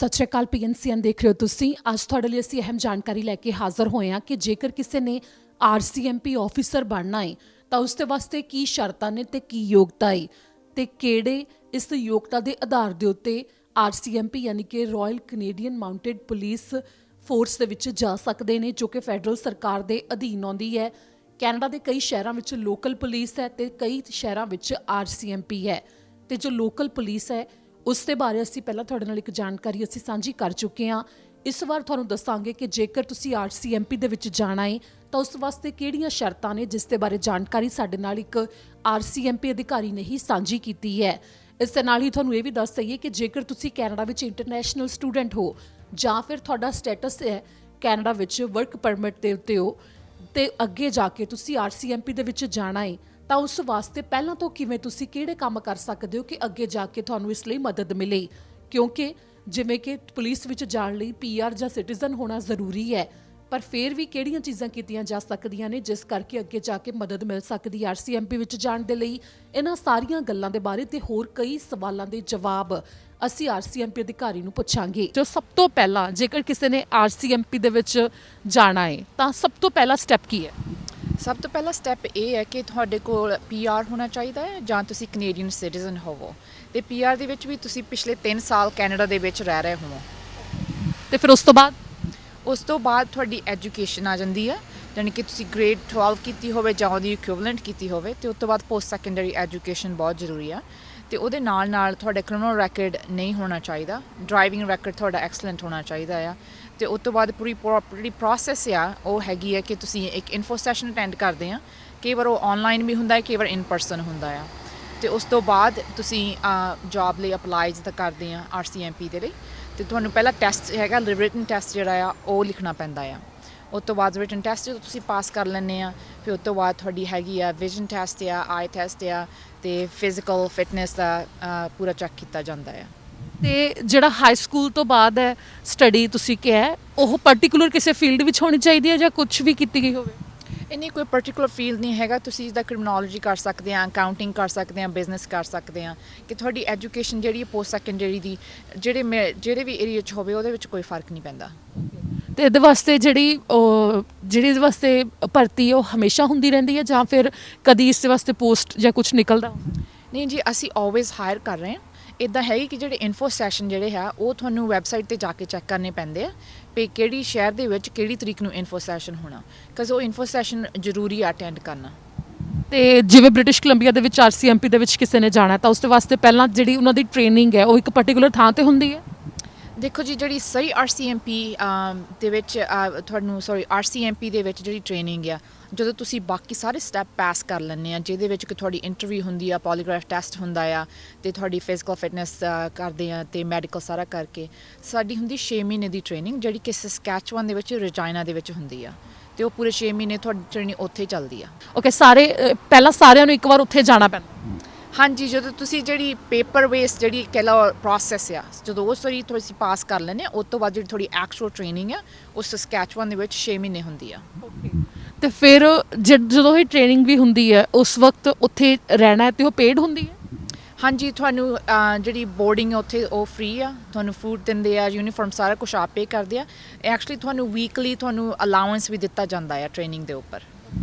सत श्री अकाल PNCN देख रहे हो तुसी ਅੱਜ ਤੁਹਾਡੇ ਲਈ ਅਸੀਂ ਅਹਿਮ ਜਾਣਕਾਰੀ ਲੈ ਕੇ ਹਾਜ਼ਰ ਹੋਏ ਹਾਂ ਕਿ ਜੇਕਰ ਕਿਸੇ ਨੇ RCMP ਆਫੀਸਰ ਬਣਨਾ ਹੈ ਤਾਂ ਉਸ ਦੇ ਵਾਸਤੇ ਕੀ ਸ਼ਰਤਾਂ ਨੇ ਤੇ ਕੀ ਯੋਗਤਾ ਹੈ ਤੇ ਕਿਹੜੇ ਇਸ ਯੋਗਤਾ ਦੇ ਆਧਾਰ ਦੇ ਉੱਤੇ RCMP ਯਾਨੀ ਕਿ royal Canadian mounted police force ਦੇ ਵਿੱਚ ਜਾ ਸਕਦੇ ਨੇ ਜੋ ਕਿ ਫੈਡਰਲ ਸਰਕਾਰ ਦੇ ਅਧੀਨ ਆਉਂਦੀ ਹੈ। ਕੈਨੇਡਾ ਦੇ ਕਈ ਸ਼ਹਿਰਾਂ ਵਿੱਚ ਲੋਕਲ ਪੁਲਿਸ ਹੈ ਤੇ ਕਈ ਸ਼ਹਿਰਾਂ ਵਿੱਚ RCMP ਹੈ ਤੇ ਜੋ ਲੋਕਲ ਪੁਲਿਸ ਹੈ ਉਸ ਦੇ ਬਾਰੇ ਅਸੀਂ ਪਹਿਲਾਂ ਤੁਹਾਡੇ ਨਾਲ ਇੱਕ ਜਾਣਕਾਰੀ ਅਸੀਂ ਸਾਂਝੀ ਕਰ ਚੁੱਕੇ ਹਾਂ। ਇਸ ਵਾਰ ਤੁਹਾਨੂੰ ਦੱਸਾਂਗੇ ਕਿ ਜੇਕਰ ਤੁਸੀਂ RCMP ਦੇ ਵਿੱਚ ਜਾਣਾ ਹੈ ਤਾਂ ਉਸ ਵਾਸਤੇ ਕਿਹੜੀਆਂ ਸ਼ਰਤਾਂ ਨੇ ਜਿਸ ਦੇ ਬਾਰੇ ਜਾਣਕਾਰੀ ਸਾਡੇ ਨਾਲ ਇੱਕ RCMP ਅਧਿਕਾਰੀ ਨੇ ਹੀ ਸਾਂਝੀ ਕੀਤੀ ਹੈ। ਇਸ ਦੇ ਨਾਲ ਹੀ ਤੁਹਾਨੂੰ ਇਹ ਵੀ ਦੱਸ ਦਈਏ ਕਿ ਜੇਕਰ ਤੁਸੀਂ ਕੈਨੇਡਾ ਵਿੱਚ ਇੰਟਰਨੈਸ਼ਨਲ ਸਟੂਡੈਂਟ ਹੋ ਜਾਂ ਫਿਰ ਤੁਹਾਡਾ ਸਟੇਟਸ ਹੈ ਕੈਨੇਡਾ ਵਿੱਚ ਵਰਕ ਪਰਮਿਟ ਦੇ ਉੱਤੇ ਹੋ ਤੇ ਅੱਗੇ ਜਾ ਕੇ ਤੁਸੀਂ RCMP ਦੇ ਵਿੱਚ ਜਾਣਾ ਹੈ ਤਾਂ ਉਸ ਵਾਸਤੇ ਪਹਿਲਾਂ ਤੋਂ ਕਿਵੇਂ ਤੁਸੀਂ ਕਿਹੜੇ ਕੰਮ ਕਰ ਸਕਦੇ ਹੋ ਕਿ ਅੱਗੇ ਜਾ ਕੇ ਤੁਹਾਨੂੰ ਇਸ ਲਈ ਮਦਦ ਮਿਲੇ, ਕਿਉਂਕਿ ਜਿਵੇਂ ਕਿ ਪੁਲਿਸ ਵਿੱਚ ਜਾਣ ਲਈ PR ਜਾਂ ਸਿਟੀਜ਼ਨ ਹੋਣਾ ਜ਼ਰੂਰੀ ਹੈ ਪਰ ਫਿਰ ਵੀ ਕਿਹੜੀਆਂ ਚੀਜ਼ਾਂ ਕੀਤੀਆਂ ਜਾ ਸਕਦੀਆਂ ਨੇ ਜਿਸ ਕਰਕੇ ਅੱਗੇ ਜਾ ਕੇ ਮਦਦ ਮਿਲ ਸਕਦੀ ਹੈ RCMP ਵਿੱਚ ਜਾਣ ਦੇ ਲਈ। ਇਹਨਾਂ ਸਾਰੀਆਂ ਗੱਲਾਂ ਦੇ ਬਾਰੇ ਤੇ ਹੋਰ ਕਈ ਸਵਾਲਾਂ ਦੇ ਜਵਾਬ ਅਸੀਂ RCMP ਅਧਿਕਾਰੀ ਨੂੰ ਪੁੱਛਾਂਗੇ। ਜੋ ਸਭ ਤੋਂ ਪਹਿਲਾਂ ਜੇਕਰ ਕਿਸੇ ਨੇ RCMP ਦੇ ਵਿੱਚ ਜਾਣਾ ਹੈ ਤਾਂ ਸਭ ਤੋਂ ਪਹਿਲਾ ਸਟੈਪ ਕੀ ਹੈ? ਸਭ ਤੋਂ ਪਹਿਲਾ ਸਟੈਪ ਇਹ ਹੈ ਕਿ ਤੁਹਾਡੇ ਕੋਲ PR ਹੋਣਾ ਚਾਹੀਦਾ ਹੈ ਜਾਂ ਤੁਸੀਂ ਕੈਨੇਡੀਅਨ ਸਿਟੀਜ਼ਨ ਹੋਵੋ ਤੇ PR ਦੇ ਵਿੱਚ ਵੀ ਤੁਸੀਂ ਪਿਛਲੇ 3 ਸਾਲ ਕੈਨੇਡਾ ਦੇ ਵਿੱਚ ਰਹਿ ਰਹੇ ਹੋਵੋ। ਤੇ ਫਿਰ ਉਸ ਤੋਂ ਬਾਅਦ ਤੁਹਾਡੀ ਐਜੂਕੇਸ਼ਨ ਆ ਜਾਂਦੀ ਹੈ, ਯਾਨੀ ਕਿ ਤੁਸੀਂ ਗ੍ਰੇਡ 12 ਕੀਤੀ ਹੋਵੇ ਜਾਂ ਉਹਦੀ ਇਕੁਇਵਲੈਂਟ ਕੀਤੀ ਹੋਵੇ ਤੇ ਉਸ ਤੋਂ ਬਾਅਦ ਪੋਸਟ ਸੈਕੰਡਰੀ ਐਜੂਕੇਸ਼ਨ ਬਹੁਤ ਜ਼ਰੂਰੀ ਆ ਤੇ ਉਹਦੇ ਨਾਲ ਨਾਲ ਤੁਹਾਡਾ ਕ੍ਰਿਮੀਨਲ ਰੈਕੋਰਡ ਨਹੀਂ ਹੋਣਾ ਚਾਹੀਦਾ, ਡਰਾਈਵਿੰਗ ਰੈਕੋਰਡ ਤੁਹਾਡਾ ਐਕਸਲੈਂਟ ਹੋਣਾ ਚਾਹੀਦਾ ਆ ਤੇ ਉਸ ਤੋਂ ਬਾਅਦ ਪੂਰੀ ਪ੍ਰੋਸੈਸ ਆ ਉਹ ਹੈਗੀ ਹੈ ਕਿ ਤੁਸੀਂ ਇੱਕ ਇਨਫੋ ਸੈਸ਼ਨ ਅਟੈਂਡ ਕਰਦੇ ਆ। ਕਈ ਵਾਰ ਉਹ ਆਨਲਾਈਨ ਵੀ ਹੁੰਦਾ ਹੈ, ਕਈ ਵਾਰ ਇਨ ਪਰਸਨ ਹੁੰਦਾ ਆ ਤੇ ਉਸ ਤੋਂ ਬਾਅਦ ਤੁਸੀਂ ਜੌਬ ਲਈ ਅਪਲਾਈ ਜਿੱਦਾਂ ਕਰਦੇ ਆ RCMP ਦੇ ਲਈ ਤੇ ਤੁਹਾਨੂੰ ਪਹਿਲਾਂ ਟੈਸਟ ਹੈਗਾ ਰਿਟਨ ਟੈਸਟ ਜਿਹੜਾ ਆ ਉਹ ਲਿਖਣਾ ਪੈਂਦਾ ਆ। ਉਸ ਤੋਂ ਬਾਅਦ ਰਿਟਨ ਟੈਸਟ ਜਦੋਂ ਤੁਸੀਂ ਪਾਸ ਕਰ ਲੈਂਦੇ ਆ ਫਿਰ ਉਸ ਤੋਂ ਬਾਅਦ ਤੁਹਾਡੀ ਹੈਗੀ ਆ ਵਿਜ਼ਨ ਟੈਸਟ ਆ, ਆਈ ਟੈਸਟ ਆ ਤੇ ਫਿਜ਼ੀਕਲ ਫਿਟਨੈਸ ਦਾ ਪੂਰਾ ਚੈੱਕ ਕੀਤਾ ਜਾਂਦਾ ਆ। ਤੇ ਜਿਹੜਾ ਹਾਈ ਸਕੂਲ ਤੋਂ ਬਾਅਦ ਹੈ ਸਟੱਡੀ ਤੁਸੀਂ ਕਿਹਾ ਉਹ ਪਾਰਟਿਕੂਲਰ ਕਿਸੇ ਫੀਲਡ ਵਿੱਚ ਹੋਣੀ ਚਾਹੀਦੀ ਹੈ ਜਾਂ ਕੁਝ ਵੀ ਕੀਤੀ ਗਈ ਹੋਵੇ? ਇੰਨੀ ਕੋਈ ਪਰਟੀਕੂਲਰ ਫੀਲਡ ਨਹੀਂ ਹੈਗਾ, ਤੁਸੀਂ ਇਸਦਾ ਕ੍ਰਿਮੀਨੋਲੋਜੀ ਕਰ ਸਕਦੇ ਆ, ਅਕਾਊਂਟਿੰਗ ਕਰ ਸਕਦੇ ਆ, ਬਿਜ਼ਨਸ ਕਰ ਸਕਦੇ ਆ ਕਿ ਤੁਹਾਡੀ ਐਜੂਕੇਸ਼ਨ ਜਿਹੜੀ ਪੋਸਟ ਸੈਕੰਡਰੀ ਦੀ ਜਿਹੜੇ ਵੀ ਏਰੀਆ 'ਚ ਹੋਵੇ ਉਹਦੇ ਵਿੱਚ ਕੋਈ ਫਰਕ ਨਹੀਂ ਪੈਂਦਾ। ਤੇ ਇਹਦੇ ਵਾਸਤੇ ਜਿਹੜੀ ਇਹਦੇ ਵਾਸਤੇ ਭਰਤੀ ਉਹ ਹਮੇਸ਼ਾ ਹੁੰਦੀ ਰਹਿੰਦੀ ਹੈ ਜਾਂ ਫਿਰ ਕਦੀ ਇਸ ਦੇ ਵਾਸਤੇ ਪੋਸਟ ਜਾਂ ਕੁਝ ਨਿਕਲਦਾ? ਨਹੀਂ ਜੀ, ਅਸੀਂ ਆਲਵੇਜ਼ ਹਾਇਰ ਕਰ ਰਹੇ ਹਾਂ। ਇੱਦਾਂ ਹੈ ਕਿ ਜਿਹੜੇ ਇਨਫੋ ਸੈਸ਼ਨ ਜਿਹੜੇ ਆ ਉਹ ਤੁਹਾਨੂੰ ਵੈਬਸਾਈਟ 'ਤੇ ਜਾ ਕੇ ਚੈੱਕ ਕਰਨੇ ਪੈਂਦੇ ਆ ਵੀ ਕਿਹੜੀ ਸ਼ਹਿਰ ਦੇ ਵਿੱਚ ਕਿਹੜੀ ਤਰੀਕ ਨੂੰ ਇਨਫੋ ਸੈਸ਼ਨ ਹੋਣਾ, ਬਿਕਾਜ਼ ਉਹ ਇਨਫੋ ਸੈਸ਼ਨ ਜ਼ਰੂਰੀ ਆ ਅਟੈਂਡ ਕਰਨਾ। ਤੇ ਜਿਵੇਂ ਬ੍ਰਿਟਿਸ਼ ਕੋਲੰਬੀਆ ਦੇ ਵਿੱਚ RCMP ਦੇ ਵਿੱਚ ਕਿਸੇ ਨੇ ਜਾਣਾ ਤਾਂ ਉਸ ਦੇ ਵਾਸਤੇ ਪਹਿਲਾਂ ਜਿਹੜੀ ਉਹਨਾਂ ਦੀ ਟ੍ਰੇਨਿੰਗ ਹੈ ਉਹ ਇੱਕ ਪਾਰਟਿਕੂਲਰ ਥਾਂ ਤੇ ਹੁੰਦੀ ਹੈ? ਦੇਖੋ ਜੀ, ਜਿਹੜੀ ਸਹੀ RCMP ਦੇ ਵਿੱਚ RCMP ਦੇ ਵਿੱਚ ਜਿਹੜੀ ਟ੍ਰੇਨਿੰਗ ਆ ਜਦੋਂ ਤੁਸੀਂ ਬਾਕੀ ਸਾਰੇ ਸਟੈਪ ਪਾਸ ਕਰ ਲੈਂਦੇ ਆ ਜਿਹਦੇ ਵਿੱਚ ਕਿ ਤੁਹਾਡੀ ਇੰਟਰਵਿਊ ਹੁੰਦੀ ਆ, ਪੋਲੀਗ੍ਰਾਫ ਟੈਸਟ ਹੁੰਦਾ ਆ ਤੇ ਤੁਹਾਡੀ ਫਿਜ਼ੀਕਲ ਫਿਟਨੈਸ ਕਰਦੇ ਆ ਤੇ ਮੈਡੀਕਲ ਸਾਰਾ ਕਰਕੇ ਸਾਡੀ ਹੁੰਦੀ 6 ਮਹੀਨੇ ਦੀ ਟ੍ਰੇਨਿੰਗ ਜਿਹੜੀ ਕਿ ਸਸਕੈਚੁਅਨ ਦੇ ਵਿੱਚ ਰਜਾਈਨਾ ਦੇ ਵਿੱਚ ਹੁੰਦੀ ਆ ਤੇ ਉਹ ਪੂਰੇ 6 ਮਹੀਨੇ ਤੁਹਾਡੀ ਟ੍ਰੇਨਿੰਗ ਉੱਥੇ ਹੀ ਚੱਲਦੀ ਆ। ਓਕੇ, ਪਹਿਲਾਂ ਸਾਰਿਆਂ ਨੂੰ ਇੱਕ ਵਾਰ ਉੱਥੇ ਜਾਣਾ ਪੈਂਦਾ? ਹਾਂਜੀ, ਜਦੋਂ ਤੁਸੀਂ ਜਿਹੜੀ ਪੇਪਰ ਬੇਸ ਜਿਹੜੀ ਕਹਿ ਲਓ ਪ੍ਰੋਸੈਸ ਆ ਜਦੋਂ ਉਹ ਸਾਰੀ ਤੁਸੀਂ ਪਾਸ ਕਰ ਲੈਂਦੇ ਉਸ ਤੋਂ ਬਾਅਦ ਜਿਹੜੀ ਤੁਹਾਡੀ ਐਕਚੁਅਲ ਟ੍ਰੇਨਿੰਗ ਆ ਉਹ ਸਸਕੈਚੁਅਨ ਦੇ ਵਿੱਚ 6 ਮਹੀਨੇ ਹੁੰਦੀ ਆ। ਤੇ ਫਿਰ ਜਦੋਂ ਇਹ ਟ੍ਰੇਨਿੰਗ ਵੀ ਹੁੰਦੀ ਹੈ ਉਸ ਵਕਤ ਉੱਥੇ ਰਹਿਣਾ ਤੇ ਉਹ ਪੇਡ ਹੁੰਦੀ ਹੈ? ਹਾਂਜੀ, ਤੁਹਾਨੂੰ ਜਿਹੜੀ ਬੋਰਡਿੰਗ ਉੱਥੇ ਉਹ ਫ੍ਰੀ ਆ, ਤੁਹਾਨੂੰ ਫੂਡ ਦਿੰਦੇ ਆ, ਯੂਨੀਫਾਰਮ ਸਾਰਾ ਕੁਛ ਆਪ ਪੇ ਕਰਦੇ ਆ। ਐਕਚੁਅਲੀ ਤੁਹਾਨੂੰ ਵੀਕਲੀ ਤੁਹਾਨੂੰ ਅਲਾਉੈਂਸ ਵੀ ਦਿੱਤਾ ਜਾਂਦਾ ਆ ਟ੍ਰੇਨਿੰਗ ਦੇ ਉੱਪਰ।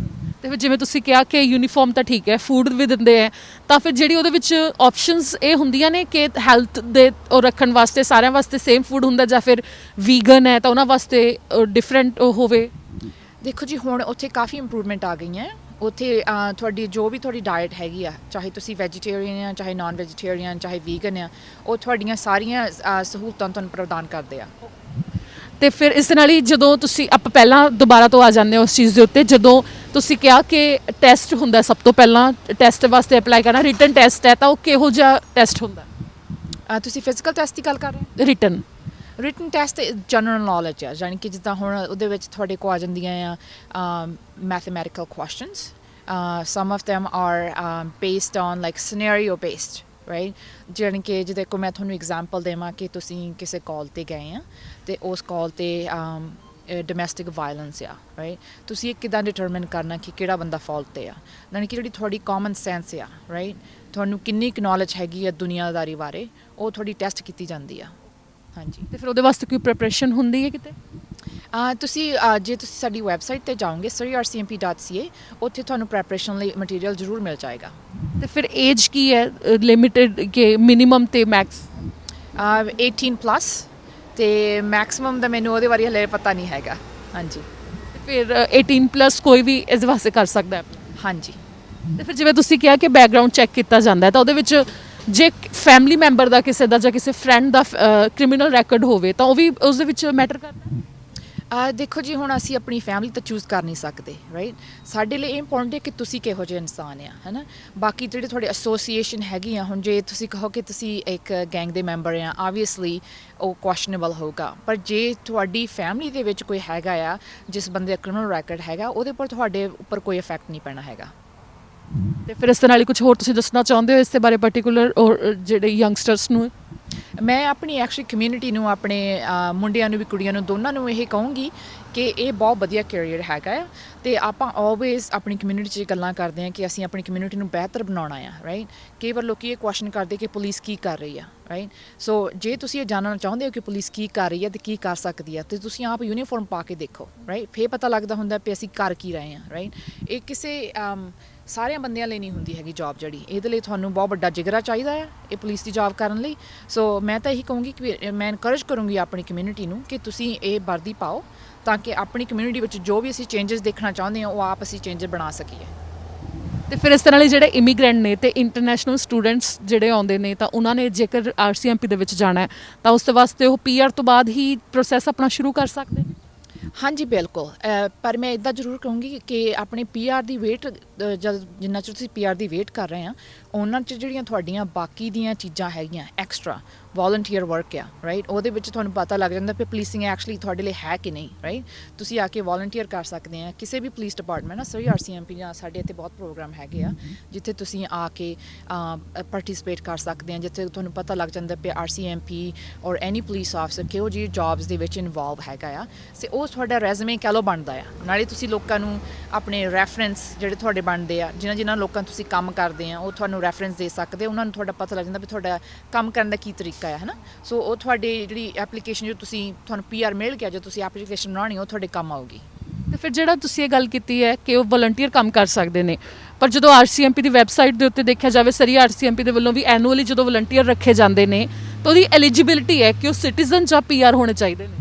ਤੇ ਫਿਰ ਜਿਵੇਂ ਤੁਸੀਂ ਕਿਹਾ ਕਿ ਯੂਨੀਫਾਰਮ ਤਾਂ ਠੀਕ ਹੈ, ਫੂਡ ਵੀ ਦਿੰਦੇ ਹੈ ਤਾਂ ਫਿਰ ਜਿਹੜੀ ਉਹਦੇ ਵਿੱਚ ਆਪਸ਼ਨਸ ਇਹ ਹੁੰਦੀਆਂ ਨੇ ਕਿ ਹੈਲਥ ਦੇ ਉਹ ਰੱਖਣ ਵਾਸਤੇ ਸਾਰਿਆਂ ਵਾਸਤੇ ਸੇਮ ਫੂਡ ਹੁੰਦਾ ਜਾਂ ਫਿਰ ਵੀਗਨ ਹੈ ਤਾਂ ਉਹਨਾਂ ਵਾਸਤੇ ਡਿਫਰੈਂਟ ਹੋਵੇ? ਦੇਖੋ ਜੀ, ਹੁਣ ਉੱਥੇ ਕਾਫੀ ਇੰਪਰੂਵਮੈਂਟ ਆ ਗਈਆਂ ਉੱਥੇ ਤੁਹਾਡੀ ਜੋ ਵੀ ਤੁਹਾਡੀ ਡਾਇਟ ਹੈਗੀ ਆ, ਚਾਹੇ ਤੁਸੀਂ ਵੈਜੀਟੇਰੀਅਨ ਆ, ਚਾਹੇ ਨਾਨ ਵੈਜੀਟੇਰੀਅਨ, ਚਾਹੇ ਵੀਗਨ ਆ, ਉਹ ਤੁਹਾਡੀਆਂ ਸਾਰੀਆਂ ਸਹੂਲਤਾਂ ਤੁਹਾਨੂੰ ਪ੍ਰਦਾਨ ਕਰਦੇ ਆ। ਤੇ ਫਿਰ ਇਸ ਨਾਲ ਹੀ ਜਦੋਂ ਤੁਸੀਂ ਆਪਾਂ ਪਹਿਲਾਂ ਦੁਬਾਰਾ ਤੋਂ ਆ ਜਾਂਦੇ ਹੋ ਉਸ ਚੀਜ਼ ਦੇ ਉੱਤੇ, ਜਦੋਂ ਤੁਸੀਂ ਕਿਹਾ ਕਿ ਟੈਸਟ ਹੁੰਦਾ ਸਭ ਤੋਂ ਪਹਿਲਾਂ ਟੈਸਟ ਵਾਸਤੇ ਅਪਲਾਈ ਕਰਨਾ ਰਿਟਨ ਟੈਸਟ ਹੈ ਤਾਂ ਉਹ ਕਿਹੋ ਜਿਹਾ ਟੈਸਟ ਹੁੰਦਾ? ਤੁਸੀਂ ਫਿਜ਼ੀਕਲ ਟੈਸਟ ਦੀ ਗੱਲ ਕਰ ਰਹੇ ਹੋ? ਰਿਟਨ ਟੈਸਟ ਜਨਰਲ ਨੌਲੇਜ ਆ, ਯਾਨੀ ਕਿ ਜਿੱਦਾਂ ਹੁਣ ਉਹਦੇ ਵਿੱਚ ਤੁਹਾਡੇ ਕੋਲ ਆ ਜਾਂਦੀਆਂ ਆ mathematical questions, some of them are based on like scenario based, right? ਜਾਣੀ ਕਿ ਜਿਹਦੇ ਕੋ ਮੈਂ ਤੁਹਾਨੂੰ ਐਗਜ਼ਾਮਪਲ ਦੇਵਾਂ ਕਿ ਤੁਸੀਂ ਕਿਸੇ ਕਾਲ 'ਤੇ ਗਏ ਆ ਅਤੇ ਉਸ ਕਾਲ 'ਤੇ ਡੋਮੈਸਟਿਕ ਵਾਇਲੈਂਸ ਆ, ਰਾਈਟ? ਤੁਸੀਂ ਇਹ ਕਿੱਦਾਂ ਡਿਟਰਮਿਨ ਕਰਨਾ ਕਿ ਕਿਹੜਾ ਬੰਦਾ ਫਾਲਟ 'ਤੇ ਆ, ਯਾਨੀ ਕਿ ਜਿਹੜੀ ਤੁਹਾਡੀ ਕਾਮਨ ਸੈਂਸ ਆ, ਰਾਈਟ? ਤੁਹਾਨੂੰ ਕਿੰਨੀ ਕੁ ਨੌਲੇਜ ਹੈਗੀ ਆ ਦੁਨੀਆਦਾਰੀ ਬਾਰੇ ਉਹ ਤੁਹਾਡੀ ਟੈਸਟ ਕੀਤੀ ਜਾਂਦੀ ਆ। ਹਾਂਜੀ। ਤੇ ਫਿਰ ਉਹਦੇ ਵਾਸਤੇ ਕੋਈ ਪ੍ਰੈਪਰੇਸ਼ਨ ਹੁੰਦੀ ਹੈ ਕਿਤੇ? ਜੇ ਤੁਸੀਂ ਸਾਡੀ ਵੈਬਸਾਈਟ ਤੇ ਜਾਓਗੇ surreyRCMP.ca, ਉੱਥੇ ਤੁਹਾਨੂੰ ਪ੍ਰੈਪਰੇਸ਼ਨ ਲਈ ਮਟੀਰੀਅਲ ਜ਼ਰੂਰ ਮਿਲ ਜਾਏਗਾ। ਤੇ ਫਿਰ ਏਜ ਕੀ ਹੈ ਲਿਮਿਟਡ ਕਿ ਮਿਨੀਮਮ ਤੇ ਮੈਕਸ? 18 ਪਲੱਸ ਤੇ ਮੈਕਸਿਮਮ ਦਾ ਮੈਨੂੰ ਉਹਦੇ ਬਾਰੇ ਹਲੇ ਪਤਾ ਨਹੀਂ ਹੈਗਾ। ਹਾਂਜੀ ਫਿਰ 18 ਪਲੱਸ ਕੋਈ ਵੀ ਇਸ ਵਾਸਤੇ ਕਰ ਸਕਦਾ ਹੈ? ਹਾਂਜੀ। ਤੇ ਫਿਰ ਜਿਵੇਂ ਤੁਸੀਂ ਕਿਹਾ ਕਿ ਬੈਕਗ੍ਰਾਉਂਡ ਚੈੱਕ ਕੀਤਾ ਜਾਂਦਾ ਹੈ ਤਾਂ ਉਹਦੇ ਵਿੱਚ ਜੇ ਫੈਮਿਲੀ ਮੈਂਬਰ ਦਾ ਕਿਸੇ ਦਾ ਜਾਂ ਕਿਸੇ ਫਰੈਂਡ ਦਾ ਕ੍ਰਿਮੀਨਲ ਰੈਕੋਰਡ ਹੋਵੇ ਤਾਂ ਉਹ ਵੀ ਉਸ ਦੇ ਵਿੱਚ ਮੈਟਰ ਕਰਦਾ ਹੈ? ਦੇਖੋ ਜੀ, ਹੁਣ ਅਸੀਂ ਆਪਣੀ ਫੈਮਿਲੀ ਤਾਂ ਚੂਜ਼ ਕਰ ਨਹੀਂ ਸਕਦੇ, ਰਾਈਟ। ਸਾਡੇ ਲਈ ਇਹ ਇੰਪੋਰਟੈਂਟ ਹੈ ਕਿ ਤੁਸੀਂ ਕਿਹੋ ਜਿਹੇ ਇਨਸਾਨ ਆ, ਹੈ ਨਾ। ਬਾਕੀ ਜਿਹੜੇ ਤੁਹਾਡੇ ਐਸੋਸੀਏਸ਼ਨ ਹੈਗੀ ਆ, ਹੁਣ ਜੇ ਤੁਸੀਂ ਕਹੋ ਕਿ ਤੁਸੀਂ ਇੱਕ ਗੈਂਗ ਦੇ ਮੈਂਬਰ ਆ, ਆਬਵੀਅਸਲੀ ਉਹ ਕੁਐਸਚਨੇਬਲ ਹੋਊਗਾ। ਪਰ ਜੇ ਤੁਹਾਡੀ ਫੈਮਿਲੀ ਦੇ ਵਿੱਚ ਕੋਈ ਹੈਗਾ ਆ ਜਿਸ ਬੰਦੇ ਦਾ ਕ੍ਰਿਮੀਨਲ ਰੈਕੋਰਡ ਹੈਗਾ, ਉਹਦੇ ਉੱਪਰ ਤੁਹਾਡੇ ਉੱਪਰ ਕੋਈ ਇਫੈਕਟ ਨਹੀਂ ਪੈਣਾ ਹੈਗਾ। ਤੇ ਫਿਰ ਇਸ ਦੇ ਨਾਲ ਹੀ ਕੁਝ ਹੋਰ ਤੁਸੀਂ ਦੱਸਣਾ ਚਾਹੁੰਦੇ ਹੋ ਇਸ ਦੇ ਬਾਰੇ ਪਰਟੀਕੂਲਰ ਔਰ ਜਿਹੜੇ ਯੰਗਸਟਰਸ ਨੂੰ? ਮੈਂ ਆਪਣੀ ਐਕਚੁਅਲੀ ਕਮਿਊਨਿਟੀ ਨੂੰ, ਆਪਣੇ ਮੁੰਡਿਆਂ ਨੂੰ ਵੀ ਕੁੜੀਆਂ ਨੂੰ ਦੋਨਾਂ ਨੂੰ ਇਹ ਕਹੂੰਗੀ ਕਿ ਇਹ ਬਹੁਤ ਵਧੀਆ ਕੈਰੀਅਰ ਹੈਗਾ ਆ। ਅਤੇ ਆਪਾਂ ਆਲਵੇਜ਼ ਆਪਣੀ ਕਮਿਊਨਿਟੀ 'ਚ ਗੱਲਾਂ ਕਰਦੇ ਹਾਂ ਕਿ ਅਸੀਂ ਆਪਣੀ ਕਮਿਊਨਿਟੀ ਨੂੰ ਬਿਹਤਰ ਬਣਾਉਣਾ ਆ, ਰਾਈਟ। ਕਈ ਵਾਰ ਲੋਕ ਇਹ ਕੁਐਸਚਨ ਕਰਦੇ ਕਿ ਪੁਲਿਸ ਕੀ ਕਰ ਰਹੀ ਆ, ਰਾਈਟ। ਸੋ ਜੇ ਤੁਸੀਂ ਇਹ ਜਾਣਨਾ ਚਾਹੁੰਦੇ ਹੋ ਕਿ ਪੁਲਿਸ ਕੀ ਕਰ ਰਹੀ ਹੈ ਅਤੇ ਕੀ ਕਰ ਸਕਦੀ ਹੈ, ਅਤੇ ਤੁਸੀਂ ਆਪ ਯੂਨੀਫਾਰਮ ਪਾ ਕੇ ਦੇਖੋ, ਰਾਈਟ। ਫਿਰ ਪਤਾ ਲੱਗਦਾ ਹੁੰਦਾ ਵੀ ਅਸੀਂ ਕਰ ਕੀ ਰਹੇ ਹਾਂ, ਰਾਈਟ। ਇਹ ਕਿਸੇ ਸਾਰਿਆਂ ਬੰਦਿਆਂ ਲਈ ਨਹੀਂ ਹੁੰਦੀ ਹੈਗੀ ਜੌਬ ਜਿਹੜੀ। ਇਹਦੇ ਲਈ ਤੁਹਾਨੂੰ ਬਹੁਤ ਵੱਡਾ ਜਿਗਰਾ ਚਾਹੀਦਾ ਆ ਇਹ ਪੁਲਿਸ ਦੀ ਜੌਬ ਕਰਨ ਲਈ। ਸੋ ਮੈਂ ਤਾਂ ਇਹੀ ਕਹੂੰਗੀ ਕਿ ਮੈਂ ਇਨਕਰੇਜ ਕਰੂੰਗੀ ਆਪਣੀ ਕਮਿਊਨਿਟੀ ਨੂੰ ਕਿ ਤੁਸੀਂ ਇਹ ਵਰਦੀ ਪਾਓ ਤਾਂ ਕਿ ਆਪਣੀ ਕਮਿਊਨਿਟੀ ਵਿੱਚ ਜੋ ਵੀ ਅਸੀਂ ਚੇਂਜਸ ਦੇਖਣਾ ਚਾਹੁੰਦੇ ਹਾਂ ਉਹ ਆਪ ਅਸੀਂ ਚੇਂਜਸ ਬਣਾ ਸਕੀਏ। ਤੇ ਫਿਰ ਇਸ ਤਰ੍ਹਾਂ ਲਈ ਜਿਹੜੇ ਇਮੀਗ੍ਰੈਂਟ ਨੇ ਤੇ ਇੰਟਰਨੈਸ਼ਨਲ ਸਟੂਡੈਂਟਸ ਜਿਹੜੇ ਆਉਂਦੇ ਨੇ ਤਾਂ ਉਹਨਾਂ ਨੇ ਜੇਕਰ ਆਰਸੀਐਮਪੀ ਦੇ ਵਿੱਚ ਜਾਣਾ ਹੈ ਤਾਂ ਉਸ ਦੇ ਵਾਸਤੇ ਉਹ ਪੀਆਰ ਤੋਂ ਬਾਅਦ ਹੀ ਪ੍ਰੋਸੈਸ ਆਪਣਾ ਸ਼ੁਰੂ ਕਰ ਸਕਦੇ ਨੇ? ਹਾਂਜੀ ਬਿਲਕੁਲ। ਪਰ ਮੈਂ ਇੱਦਾਂ ਜ਼ਰੂਰ ਕਹੂੰਗੀ ਕਿ ਆਪਣੇ ਪੀਆਰ ਦੀ ਵੇਟ ਜਿੰਨਾ ਚਿਰ ਤੁਸੀਂ ਪੀਆਰ ਦੀ ਵੇਟ ਕਰ ਰਹੇ ਆ, ਉਹਨਾਂ 'ਚ ਜਿਹੜੀਆਂ ਤੁਹਾਡੀਆਂ ਬਾਕੀ ਦੀਆਂ ਚੀਜ਼ਾਂ ਹੈਗੀਆਂ ਐਕਸਟਰਾ ਵੋਲੰਟੀਅਰ ਵਰਕ ਆ, ਰਾਈਟ। ਉਹਦੇ ਵਿੱਚ ਤੁਹਾਨੂੰ ਪਤਾ ਲੱਗ ਜਾਂਦਾ ਕਿ ਪੁਲਿਸਿੰਗ ਐਕਚੁਅਲੀ ਤੁਹਾਡੇ ਲਈ ਹੈ ਕਿ ਨਹੀਂ, ਰਾਈਟ। ਤੁਸੀਂ ਆ ਕੇ ਵੋਲੰਟੀਅਰ ਕਰ ਸਕਦੇ ਆ ਕਿਸੇ ਵੀ ਪੁਲਿਸ ਡਿਪਾਰਟਮੈਂਟ ਨਾ, surreyRCMP ਜਾਂ ਸਾਡੇ ਇੱਥੇ ਬਹੁਤ ਪ੍ਰੋਗਰਾਮ ਹੈਗੇ ਆ ਜਿੱਥੇ ਤੁਸੀਂ ਆ ਕੇ ਪਾਰਟਿਸਿਪੇਟ ਕਰ ਸਕਦੇ ਆ, ਜਿੱਥੇ ਤੁਹਾਨੂੰ ਪਤਾ ਲੱਗ ਜਾਂਦਾ ਕਿ RCMP ਔਰ ਐਨੀ ਪੁਲਿਸ ਆਫਸਰ ਕਿਹੋ ਜਿਹੀ ਜੌਬਸ ਦੇ ਵਿੱਚ ਇਨਵੋਲਵ ਹੈਗਾ ਆ। ਤੇ ਉਹ ਤੁਹਾਡਾ ਰੈਜ਼ੂਮੇ ਕਹਿ ਲਓ ਬਣਦਾ ਆ। ਨਾਲੇ ਤੁਸੀਂ ਲੋਕਾਂ ਨੂੰ ਆਪਣੇ ਰੈਫਰੈਂਸ ਜਿਹੜੇ ਤੁਹਾਡੇ ਬਣਦੇ ਆ, ਜਿਨ੍ਹਾਂ ਲੋਕਾਂ ਤੁਸੀਂ ਕੰਮ ਕਰਦੇ ਆ, ਉਹ ਤੁਹਾਨੂੰ ਰੈਫਰੈਂਸ ਦੇ ਸਕਦੇ। ਉਹਨਾਂ ਨੂੰ ਤੁਹਾਡਾ ਪਤਾ ਲੱਗ ਜਾਂਦਾ ਵੀ ਤੁਹਾਡਾ ਕੰਮ ਕਰਨ ਦਾ ਕੀ ਤਰੀਕਾ ਹੈ ਨਾ। ਸੋ ਉਹ ਤੁਹਾਡੇ ਜਿਹੜੀ ਐਪਲੀਕੇਸ਼ਨ ਜੋ ਤੁਹਾਨੂੰ ਪੀਆਰ ਮਿਲ ਗਿਆ, ਜੋ ਤੁਸੀਂ ਐਪਲੀਕੇਸ਼ਨ ਬਣਾਉਣੀ ਉਹ ਤੁਹਾਡੇ ਕੰਮ ਆਊਗੀ। ਤੇ ਫਿਰ ਜਿਹੜਾ ਤੁਸੀਂ ਇਹ ਗੱਲ ਕੀਤੀ ਹੈ ਕਿ ਉਹ ਵਲੰਟੀਅਰ ਕੰਮ ਕਰ ਸਕਦੇ ਨੇ, ਪਰ ਜਦੋਂ ਆਰਸੀਐਮਪੀ ਦੀ ਵੈਬਸਾਈਟ ਦੇ ਉੱਤੇ ਦੇਖਿਆ ਜਾਵੇ surreyRCMP ਦੇ ਵੱਲੋਂ ਵੀ ਐਨੂਅਲੀ ਜਦੋਂ ਵਲੰਟੀਅਰ ਰੱਖੇ ਜਾਂਦੇ ਨੇ ਤਾਂ ਉਹਦੀ ਐਲੀਜੀਬਿਲਿਟੀ ਹੈ ਕਿ ਉਹ ਸਿਟੀਜ਼ਨ ਜਾਂ ਪੀਆਰ ਹੋਣੇ ਚਾਹੀਦੇ ਨੇ?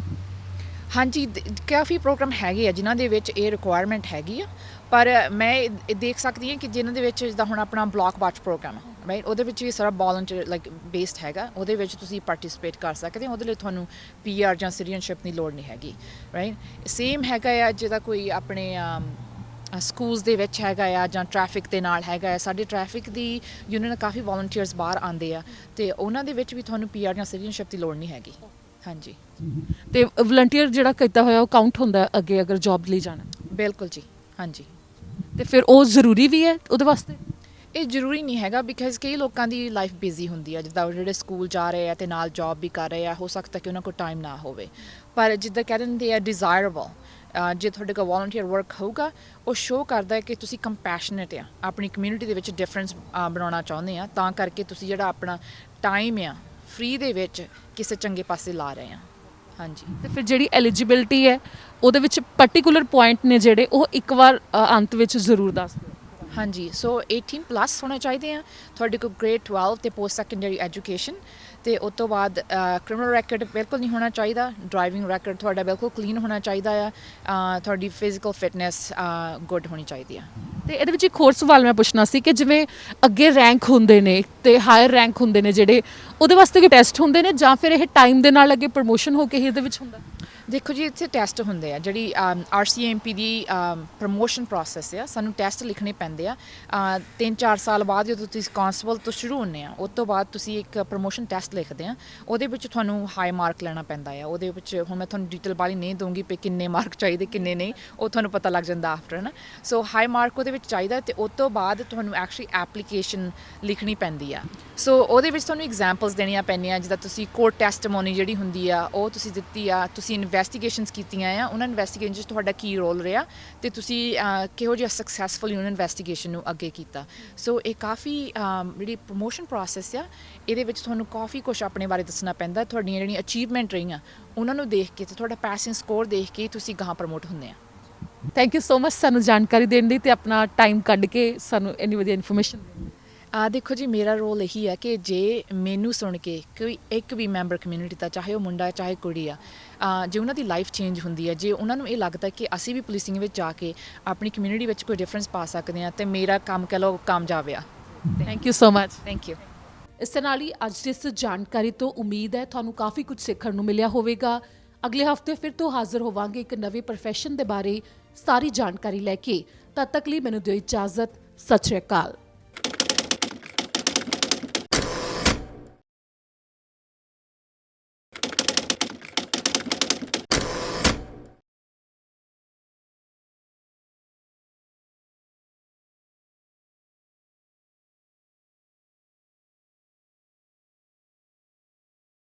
ਹਾਂਜੀ, ਕਾਫੀ ਪ੍ਰੋਗਰਾਮ ਹੈਗੇ ਆ ਜਿਨ੍ਹਾਂ ਦੇ ਵਿੱਚ ਇਹ ਰਿਕੁਆਇਰਮੈਂਟ ਹੈਗੀ ਆ। ਪਰ ਮੈਂ ਇਹ ਦੇਖ ਸਕਦੀ ਹਾਂ ਕਿ ਜਿਨ੍ਹਾਂ ਦੇ ਵਿੱਚ ਜਿੱਦਾਂ ਹੁਣ ਆਪਣਾ ਬਲਾਕ ਵਾਚ ਪ੍ਰੋਗਰਾਮ ਹੈ, ਰਾਈਟ। ਉਹਦੇ ਵਿੱਚ ਵੀ ਸਾਰਾ ਵੋਲੰਟੀਅਰ ਲਾਈਕ ਬੇਸਡ ਹੈਗਾ। ਉਹਦੇ ਵਿੱਚ ਤੁਸੀਂ ਪਾਰਟਿਸਿਪੇਟ ਕਰ ਸਕਦੇ ਹੋ। ਉਹਦੇ ਲਈ ਤੁਹਾਨੂੰ ਪੀਆਰ ਜਾਂ ਸਿਟੀਜ਼ਨਸ਼ਿਪ ਦੀ ਲੋੜ ਨਹੀਂ ਹੈਗੀ, ਰਾਈਟ। ਸੇਮ ਹੈਗਾ ਆ ਜਿਹਦਾ ਕੋਈ ਆਪਣੇ ਸਕੂਲਸ ਦੇ ਵਿੱਚ ਹੈਗਾ ਆ ਜਾਂ ਟ੍ਰੈਫਿਕ ਦੇ ਨਾਲ ਹੈਗਾ ਆ। ਸਾਡੇ ਟ੍ਰੈਫਿਕ ਦੀ ਯੂਨੀਅਨ ਕਾਫੀ ਵੋਲੰਟੀਅਰਸ ਬਾਹਰ ਆਉਂਦੇ ਆ ਅਤੇ ਉਹਨਾਂ ਦੇ ਵਿੱਚ ਵੀ ਤੁਹਾਨੂੰ ਪੀਆਰ ਜਾਂ ਸਿਟੀਜ਼ਨਸ਼ਿਪ ਦੀ ਲੋੜ ਨਹੀਂ ਹੈਗੀ। ਹਾਂਜੀ। ਤੇ ਵਲੰਟੀਅਰ ਜਿਹੜਾ ਕੀਤਾ ਹੋਇਆ ਉਹ ਕਾਊਂਟ ਹੁੰਦਾ ਅੱਗੇ ਅਗਰ ਜੌਬ ਲਈ ਜਾਣਾ? ਬਿਲਕੁਲ ਜੀ, ਹਾਂਜੀ। ਤੇ ਫਿਰ ਉਹ ਜ਼ਰੂਰੀ ਵੀ ਹੈ ਉਹਦੇ ਵਾਸਤੇ? ਇਹ ਜ਼ਰੂਰੀ ਨਹੀਂ ਹੈਗਾ ਬਿਕਾਜ਼ ਕਈ ਲੋਕਾਂ ਦੀ ਲਾਈਫ ਬਿਜ਼ੀ ਹੁੰਦੀ ਆ, ਜਿੱਦਾਂ ਉਹ ਜਿਹੜੇ ਸਕੂਲ ਜਾ ਰਹੇ ਆ ਅਤੇ ਨਾਲ ਜੌਬ ਵੀ ਕਰ ਰਹੇ ਆ। ਹੋ ਸਕਦਾ ਕਿ ਉਹਨਾਂ ਕੋਲ ਟਾਈਮ ਨਾ ਹੋਵੇ, ਪਰ ਜਿੱਦਾਂ ਕਹਿ ਦਿੰਦੇ ਆ ਡਿਜ਼ਾਇਰੇਬਲ। ਜੇ ਤੁਹਾਡੇ ਕੋਲ ਵੋਲੰਟੀਅਰ ਵਰਕ ਹੋਊਗਾ ਉਹ ਸ਼ੋਅ ਕਰਦਾ ਹੈ ਕਿ ਤੁਸੀਂ ਕੰਪੈਸ਼ਨੇਟ ਆ, ਆਪਣੀ ਕਮਿਊਨਿਟੀ ਦੇ ਵਿੱਚ ਡਿਫਰੈਂਸ ਬਣਾਉਣਾ ਚਾਹੁੰਦੇ ਆ, ਤਾਂ ਕਰਕੇ ਤੁਸੀਂ ਜਿਹੜਾ ਆਪਣਾ ਟਾਈਮ ਆ ਫ੍ਰੀ ਦੇ ਵਿੱਚ ਕਿਸੇ ਚੰਗੇ ਪਾਸੇ ਲਾ ਰਹੇ ਆ। ਹਾਂਜੀ। ਤੇ ਫਿਰ ਜਿਹੜੀ ਐਲੀਜੀਬਿਲਿਟੀ ਹੈ ਉਹਦੇ ਵਿੱਚ ਪਰਟੀਕੂਲਰ ਪੁਆਇੰਟ ਨੇ ਜਿਹੜੇ ਉਹ ਇੱਕ ਵਾਰ ਅੰਤ ਵਿੱਚ ਜ਼ਰੂਰ ਦੱਸ ਦਿਓ। ਹਾਂਜੀ। ਸੋ 18 ਪਲੱਸ ਹੋਣੇ ਚਾਹੀਦੇ ਆ, ਤੁਹਾਡੇ ਕੋਲ ਗ੍ਰੇਡ 12 ਅਤੇ ਪੋਸਟ ਸੈਕੰਡਰੀ ਐਜੂਕੇਸ਼ਨ, ਅਤੇ ਉਸ ਤੋਂ ਬਾਅਦ ਕ੍ਰਿਮੀਨਲ ਰੈਕਡ ਬਿਲਕੁਲ ਨਹੀਂ ਹੋਣਾ ਚਾਹੀਦਾ। ਡਰਾਈਵਿੰਗ ਰੈਕਡ ਤੁਹਾਡਾ ਬਿਲਕੁਲ ਕਲੀਨ ਹੋਣਾ ਚਾਹੀਦਾ ਆ। ਤੁਹਾਡੀ ਫਿਜ਼ੀਕਲ ਫਿਟਨੈਸ ਗੁੱਡ ਹੋਣੀ ਚਾਹੀਦੀ ਆ। ਤੇ ਇਹਦੇ ਵਿੱਚ ਇੱਕ ਹੋਰ ਸਵਾਲ ਮੈਂ ਪੁੱਛਣਾ ਸੀ ਕਿ ਜਿਵੇਂ ਅੱਗੇ ਰੈਂਕ ਹੁੰਦੇ ਨੇ ਤੇ ਹਾਇਰ ਰੈਂਕ ਹੁੰਦੇ ਨੇ ਜਿਹੜੇ, ਉਹਦੇ ਵਾਸਤੇ ਕੋਈ ਟੈਸਟ ਹੁੰਦੇ ਨੇ ਜਾਂ ਫਿਰ ਇਹ ਟਾਈਮ ਦੇ ਨਾਲ ਅੱਗੇ ਪ੍ਰਮੋਸ਼ਨ ਹੋ ਕੇ ਹੀ ਇਹਦੇ ਵਿੱਚ ਹੁੰਦਾ? ਦੇਖੋ ਜੀ, ਇੱਥੇ ਟੈਸਟ ਹੁੰਦੇ ਆ। ਜਿਹੜੀ RCMP ਦੀ ਪ੍ਰਮੋਸ਼ਨ ਪ੍ਰੋਸੈਸ ਆ, ਸਾਨੂੰ ਟੈਸਟ ਲਿਖਣੇ ਪੈਂਦੇ ਆ। 3-4 ਸਾਲ ਬਾਅਦ ਜਦੋਂ ਤੁਸੀਂ ਕਾਂਸਟੇਬਲ ਤੋਂ ਸ਼ੁਰੂ ਹੁੰਦੇ ਆ, ਉਸ ਤੋਂ ਬਾਅਦ ਤੁਸੀਂ ਇੱਕ ਪ੍ਰਮੋਸ਼ਨ ਟੈਸਟ ਲਿਖਦੇ ਆ। ਉਹਦੇ ਵਿੱਚ ਤੁਹਾਨੂੰ ਹਾਈ ਮਾਰਕ ਲੈਣਾ ਪੈਂਦਾ ਆ। ਉਹਦੇ ਵਿੱਚ ਹੁਣ ਮੈਂ ਤੁਹਾਨੂੰ ਡਿਟੇਲ ਬਾਰੇ ਨਹੀਂ ਦਊਂਗੀ ਵੀ ਕਿੰਨੇ ਮਾਰਕ ਚਾਹੀਦੇ ਕਿੰਨੇ ਨਹੀਂ, ਉਹ ਤੁਹਾਨੂੰ ਪਤਾ ਲੱਗ ਜਾਂਦਾ ਆਫਟਰ, ਹੈ ਨਾ। ਸੋ ਹਾਈ ਮਾਰਕ ਉਹਦੇ ਵਿੱਚ ਚਾਹੀਦਾ ਅਤੇ ਉਸ ਤੋਂ ਬਾਅਦ ਤੁਹਾਨੂੰ ਐਕਚੁਅਲੀ ਐਪਲੀਕੇਸ਼ਨ ਲਿਖਣੀ ਪੈਂਦੀ ਆ। ਸੋ ਉਹਦੇ ਵਿੱਚ ਤੁਹਾਨੂੰ ਐਗਜ਼ਾਮਪਲਸ ਦੇਣੀਆਂ ਪੈਂਦੀਆਂ, ਜਿੱਦਾਂ ਤੁਸੀਂ ਕੋਰਟ ਟੈਸਟਮੋਨੀ ਜਿਹੜੀ ਹੁੰਦੀ ਆ ਉਹ ਤੁਸੀਂ ਦਿੱਤੀ ਆ, ਤੁਸੀਂ ਇਨਵੈਸਟੀਗੇਸ਼ਨਸ ਕੀਤੀਆਂ ਆ ਉਹਨਾਂ ਇਨਵੈਸਟੀਗੇਸ਼ਨ 'ਚ ਤੁਹਾਡਾ ਕੀ ਰੋਲ ਰਿਹਾ ਤੇ ਤੁਸੀਂ ਕਿਹੋ ਜਿਹਾ ਸਕਸੈਸਫੁਲੀ ਉਹਨਾਂ ਇਨਵੈਸਟੀਗੇਸ਼ਨ ਨੂੰ ਅੱਗੇ ਕੀਤਾ। ਸੋ ਇਹ ਕਾਫੀ ਜਿਹੜੀ ਪ੍ਰਮੋਸ਼ਨ ਪ੍ਰੋਸੈਸ ਆ ਇਹਦੇ ਵਿੱਚ ਤੁਹਾਨੂੰ ਕਾਫੀ ਕੁਝ ਆਪਣੇ ਬਾਰੇ ਦੱਸਣਾ ਪੈਂਦਾ, ਤੁਹਾਡੀਆਂ ਜਿਹੜੀਆਂ ਅਚੀਵਮੈਂਟ ਰਹੀਆਂ ਉਹਨਾਂ ਨੂੰ ਦੇਖ ਕੇ ਤੇ ਤੁਹਾਡਾ ਪੈਸਿੰਗ ਸਕੋਰ ਦੇਖ ਕੇ ਤੁਸੀਂ ਗਾਹਾਂ ਪ੍ਰਮੋਟ ਹੁੰਦੇ ਆ। ਥੈਂਕ ਯੂ ਸੋ ਮਚ ਸਾਨੂੰ ਜਾਣਕਾਰੀ ਦੇਣ ਲਈ ਤੇ ਆਪਣਾ ਟਾਈਮ ਕੱਢ ਕੇ ਸਾਨੂੰ ਇੰਨੀ ਵਧੀਆ ਇਨਫੋਰਮੇਸ਼ਨ ਦੇਣ ਲਈ। ਦੇਖੋ ਜੀ, ਮੇਰਾ ਰੋਲ ਇਹੀ ਹੈ ਕਿ ਜੇ ਮੈਨੂੰ ਸੁਣ ਕੇ ਕੋਈ ਇੱਕ ਵੀ ਮੈਂਬਰ ਕਮਿਊਨਿਟੀ ਦਾ, ਚਾਹੇ ਉਹ ਮੁੰਡਾ ਚਾਹੇ ਕੁੜੀ ਆ, ਜੇ ਉਹਨਾਂ ਦੀ ਲਾਈਫ ਚੇਂਜ ਹੁੰਦੀ ਹੈ, ਜੇ ਉਹਨਾਂ ਨੂੰ ਇਹ ਲੱਗਦਾ ਕਿ ਅਸੀਂ ਵੀ ਪੁਲਿਸਿੰਗ ਵਿੱਚ ਜਾ ਕੇ ਆਪਣੀ ਕਮਿਊਨਿਟੀ ਵਿੱਚ ਕੋਈ ਡਿਫਰੈਂਸ ਪਾ ਸਕਦੇ ਹਾਂ, ਤੇ ਮੇਰਾ ਕੰਮ ਕਹਿ ਲਓ ਕਾਮਯਾਬ ਆ। Thank you so much. Thank you. ਇਸ ਦੇ ਨਾਲ ਹੀ ਅੱਜ ਦੀ ਇਸ ਜਾਣਕਾਰੀ ਤੋਂ ਉਮੀਦ ਹੈ ਤੁਹਾਨੂੰ ਕਾਫੀ ਕੁਝ ਸਿੱਖਣ ਨੂੰ ਮਿਲਿਆ ਹੋਵੇਗਾ। ਅਗਲੇ ਹਫਤੇ ਫਿਰ ਤੋਂ ਹਾਜ਼ਰ ਹੋਵਾਂਗੇ ਇੱਕ ਨਵੇਂ ਪ੍ਰੋਫੈਸ਼ਨ ਦੇ ਬਾਰੇ ਸਾਰੀ ਜਾਣਕਾਰੀ ਲੈ ਕੇ। ਤਦ ਤੱਕ ਲਈ ਮੈਨੂੰ ਦਿਓ ਇਜਾਜ਼ਤ। ਸਤਿ ਸ਼੍ਰੀ ਅਕਾਲ।